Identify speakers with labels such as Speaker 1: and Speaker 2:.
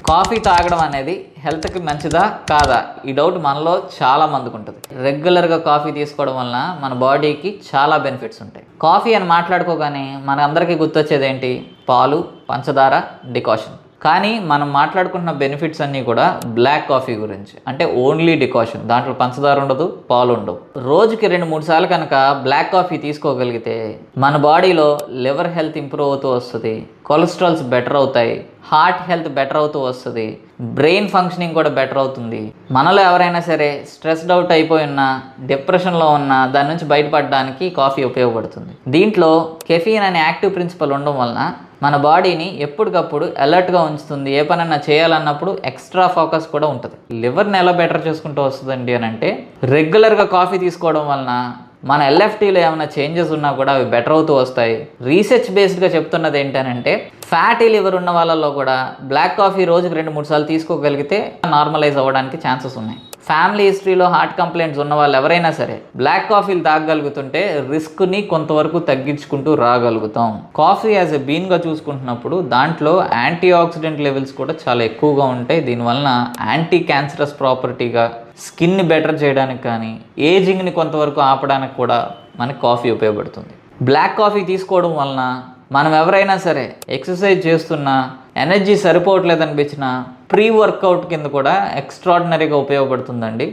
Speaker 1: Coffee తాగడం అనేది హెల్త్కి మంచిదా కాదా ఈ డౌట్ మనలో చాలా మందికి ఉంటుంది. రెగ్యులర్గా కాఫీ తీసుకోవడం వలన మన బాడీకి చాలా బెనిఫిట్స్ ఉంటాయి. కాఫీ అని మాట్లాడుకోగానే మన అందరికీ గుర్తొచ్చేది ఏంటి? పాలు, పంచదార, డికాషన్. కానీ మనం మాట్లాడుకుంటున్న బెనిఫిట్స్ అన్నీ కూడా బ్లాక్ కాఫీ గురించి. అంటే ఓన్లీ డికాషన్, దాంట్లో పంచదార ఉండదు, పాలు ఉండవు. రోజుకి 2-3 సార్లు కనుక బ్లాక్ కాఫీ తీసుకోగలిగితే మన బాడీలో లివర్ హెల్త్ ఇంప్రూవ్ అవుతూ వస్తుంది, కొలెస్ట్రాల్స్ బెటర్ అవుతాయి, హార్ట్ హెల్త్ బెటర్ అవుతూ వస్తుంది, బ్రెయిన్ ఫంక్షనింగ్ కూడా బెటర్ అవుతుంది. మనలో ఎవరైనా సరే స్ట్రెస్డ్ అవుట్ అయిపోయి ఉన్నా, డిప్రెషన్లో ఉన్నా దాని నుంచి బయటపడడానికి కాఫీ ఉపయోగపడుతుంది. దీంట్లో కెఫీన్ అనే యాక్టివ్ ప్రిన్సిపల్ ఉండడం వలన మన బాడీని ఎప్పటికప్పుడు అలర్ట్గా ఉంచుతుంది. ఏ పనన్నా చేయాలన్నప్పుడు ఎక్స్ట్రా ఫోకస్ కూడా ఉంటుంది. లివర్ని ఎలా బెటర్ చేసుకుంటూ వస్తుందండి అని అంటే, రెగ్యులర్గా కాఫీ తీసుకోవడం వలన మన ఎల్ఎఫ్టీలో ఏమైనా చేంజెస్ ఉన్నా కూడా అవి బెటర్ అవుతూ వస్తాయి. రీసెర్చ్ బేస్డ్గా చెప్తున్నది ఏంటనంటే, ఫ్యాటీ లివర్ ఉన్న వాళ్ళలో కూడా బ్లాక్ కాఫీ రోజుకి 2-3 సార్లు తీసుకోగలిగితే నార్మలైజ్ అవ్వడానికి ఛాన్సెస్ ఉన్నాయి. ఫ్యామిలీ హిస్టరీలో హార్ట్ కంప్లైంట్స్ ఉన్న వాళ్ళు ఎవరైనా సరే బ్లాక్ కాఫీలు తాగగలుగుతుంటే రిస్క్ని కొంతవరకు తగ్గించుకుంటూ రాగలుగుతాం. కాఫీ యాజ్ ఎ బీన్గా చూసుకుంటున్నప్పుడు దాంట్లో యాంటీ ఆక్సిడెంట్ లెవెల్స్ కూడా చాలా ఎక్కువగా ఉంటాయి. దీనివలన యాంటీ క్యాన్సరస్ ప్రాపర్టీగా, స్కిన్ని బెటర్ చేయడానికి కానీ, ఏజింగ్ని కొంతవరకు ఆపడానికి కూడా మనకి కాఫీ ఉపయోగపడుతుంది. బ్లాక్ కాఫీ తీసుకోవడం వలన మనం ఎవరైనా సరే ఎక్సర్సైజ్ చేస్తున్నా, ఎనర్జీ సరిపోవట్లేదు అనిపించిన ప్రీ వర్కౌట్ కింద కూడా ఎక్స్ట్రాడినరీగా ఉపయోగపడుతుందండి.